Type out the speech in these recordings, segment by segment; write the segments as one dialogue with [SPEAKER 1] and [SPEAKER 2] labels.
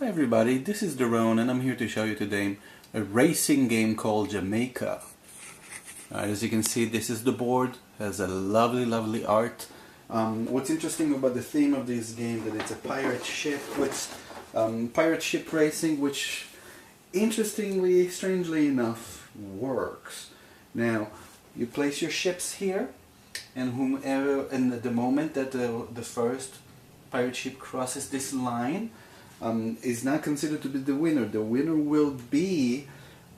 [SPEAKER 1] Hi everybody, this is Daron and I'm here to show you today a racing game called Jamaica. As you can see, this is the board, has a lovely art. What's interesting about the theme of this game that it's a pirate ship with pirate ship racing, which interestingly, strangely enough, works. Now, you place your ships here, and whomever, in the moment that the first pirate ship crosses this line, is not considered to be the winner. The winner will be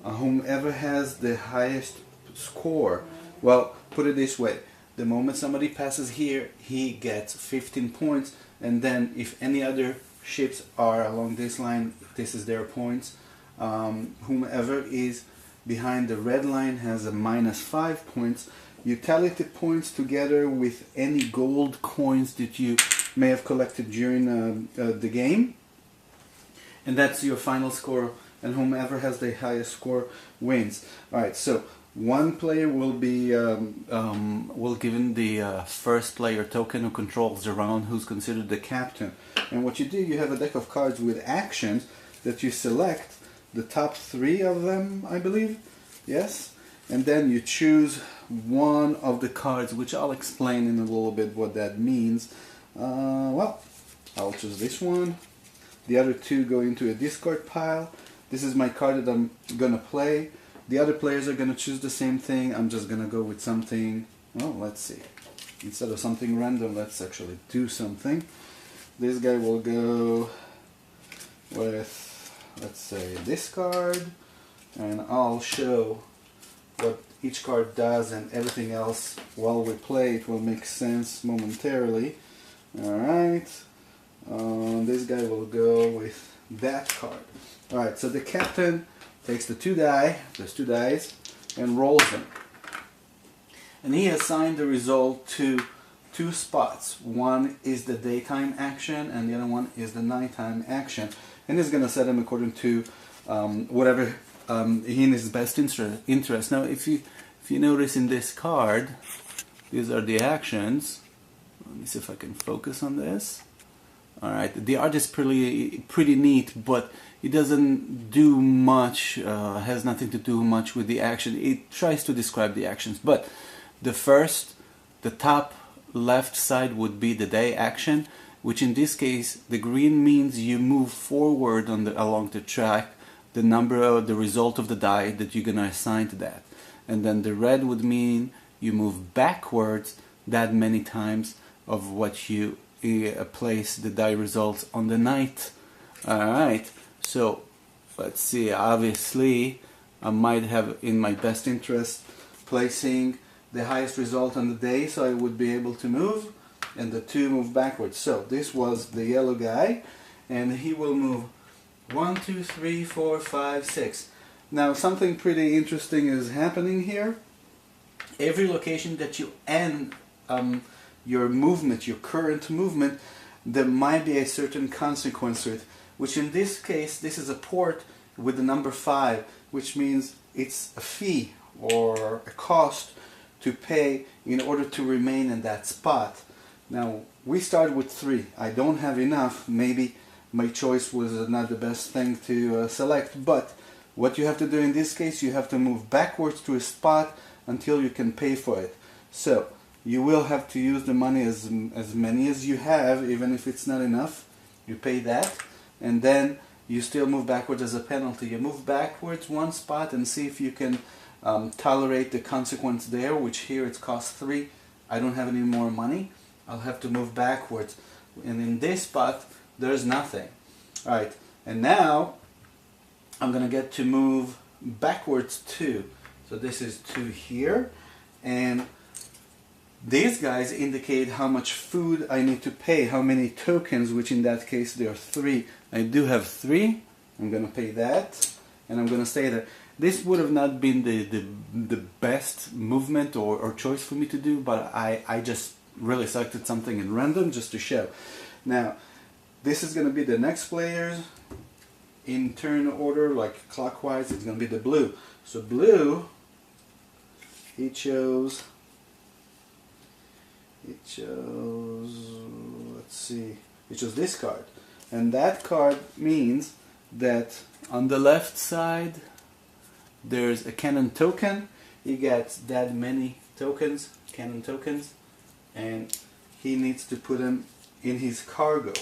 [SPEAKER 1] whomever has the highest score. Well, put it this way: the moment somebody passes here, he gets 15 points, and then if any other ships are along this line, this is their points. Whomever is behind the red line has a -5 points. You tally the points together with any gold coins that you may have collected during the game, and that's your final score, and whomever has the highest score wins. Alright, so one player will be given the first player token who controls the round, who's considered the captain. And what you do, you have a deck of cards with actions that you select, the top 3 of them, I believe, yes, and then you choose one of the cards, which I'll explain in a little bit what that means. Well, I'll choose this one. The other 2 go into a discard pile. This is my card that I'm gonna play. The other players are gonna choose the same thing. I'm just gonna go with something, well, let's see. Instead of something random, let's actually do something. This guy will go with, let's say, this card, and I'll show what each card does, and everything else while we play it will make sense momentarily. Alright, this guy will go with that card. Alright, so the captain takes the 2 die, there's 2 dice, and rolls them. And he assigned the result to 2 spots. One is the daytime action, and the other one is the nighttime action. And he's going to set them according to whatever in his best interest. Now, if you notice in this card, these are the actions. Let me see if I can focus on this. Alright, the art is pretty neat, but it doesn't do much, has nothing to do much with the action. It tries to describe the actions, but the top left side would be the day action, which in this case, the green means you move forward along the track, the result of the die that you're going to assign to that. And then the red would mean you move backwards that many times of what you place the die results on the night. Alright, so let's see, obviously I might have in my best interest placing the highest result on the day, so I would be able to move, and the 2 move backwards. So this was the yellow guy, and he will move 1, 2, 3, 4, 5, 6. Now something pretty interesting is happening here. Every location that you end your movement, your current movement, there might be a certain consequence to it, which in this case, this is a port with the number 5, which means it's a fee or a cost to pay in order to remain in that spot. Now, we start with 3. I don't have enough. Maybe my choice was not the best thing to select, but what you have to do in this case, you have to move backwards to a spot until you can pay for it. So, you will have to use the money as many as you have, even if it's not enough. You pay that, and then you still move backwards as a penalty. You move backwards 1 spot and see if you can tolerate the consequence there, which here it costs 3. I don't have any more money. I'll have to move backwards. And in this spot, there's nothing. Alright, and now I'm going to get to move backwards 2. So this is 2 here, and these guys indicate how much food I need to pay, how many tokens, which in that case there are 3. I do have 3. I'm going to pay that, and I'm going to stay there. This would have not been the best movement or choice for me to do, but I just really selected something in random just to show. Now, this is going to be the next players in turn order, like clockwise. It's going to be the blue. So blue, he chose, let's see, he chose this card. And that card means that on the left side there's a cannon token. He gets that many tokens, cannon tokens, and he needs to put them in his cargo.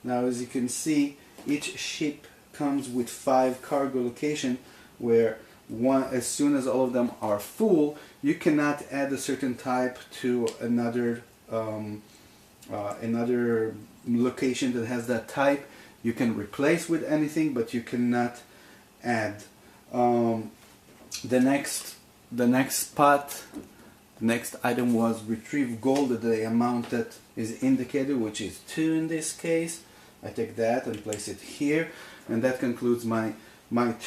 [SPEAKER 1] Now, as you can see, each ship comes with 5 cargo locations, where as soon as all of them are full, you cannot add a certain type to another another location that has that type. You can replace with anything, but you cannot add. The next item was retrieve gold at the amount that is indicated, which is 2 in this case. I take that and place it here, and that concludes my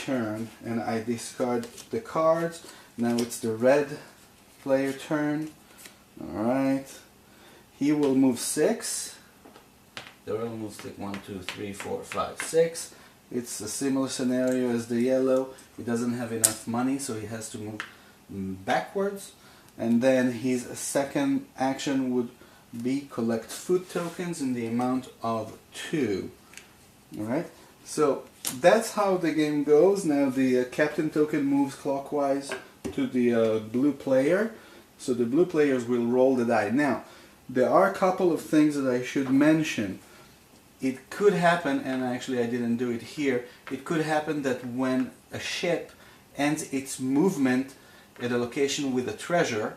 [SPEAKER 1] turn, and I discard the cards. Now it's the red player turn. Alright, he will move 6. The red will move 6, 1, 2, 3, 4, 5, 6. It's a similar scenario as the yellow. He doesn't have enough money, so he has to move backwards. And then his second action would be collect food tokens in the amount of 2. Alright, so that's how the game goes. Now the captain token moves clockwise to the blue player, so the blue players will roll the die. Now, there are a couple of things that I should mention. It could happen, and actually I didn't do it here, it could happen that when a ship ends its movement at a location with a treasure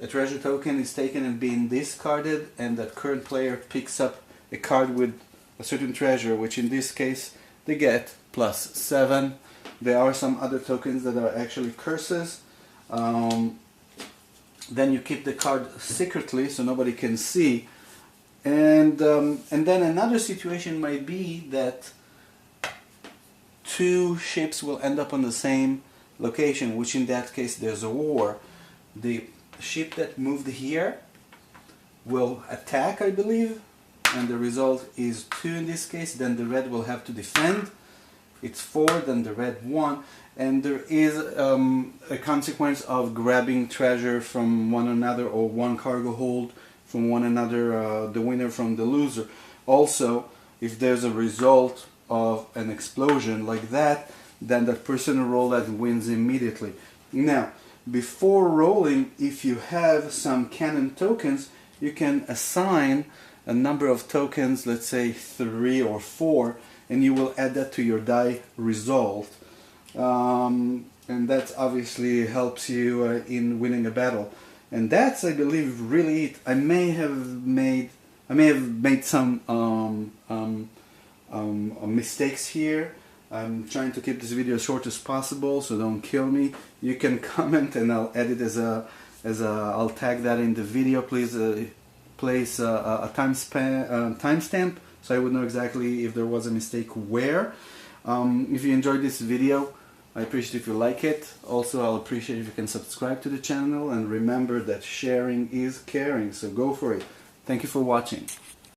[SPEAKER 1] token is taken and being discarded, and that current player picks up a card with a certain treasure, which in this case they get +7. There are some other tokens that are actually curses. Then you keep the card secretly so nobody can see. And then another situation might be that 2 ships will end up on the same location, which in that case there's a war. The ship that moved here will attack, I believe, and the result is 2 in this case. Then the red will have to defend. It's 4, then the red won, and there is a consequence of grabbing treasure from one another, or one cargo hold from one another, the winner from the loser. Also, if there's a result of an explosion like that, then that person who rolled that wins immediately. Now, before rolling, if you have some cannon tokens, you can assign a number of tokens, let's say 3 or 4, and you will add that to your die result. And that obviously helps you in winning a battle. And that's, I believe, really it. I may have made some mistakes here. I'm trying to keep this video as short as possible, so don't kill me. You can comment and I'll edit I'll tag that in the video. Please place a timestamp so I would know exactly if there was a mistake where. If you enjoyed this video, I appreciate if you like it. Also, I'll appreciate if you can subscribe to the channel, and remember that sharing is caring, so go for it. Thank you for watching.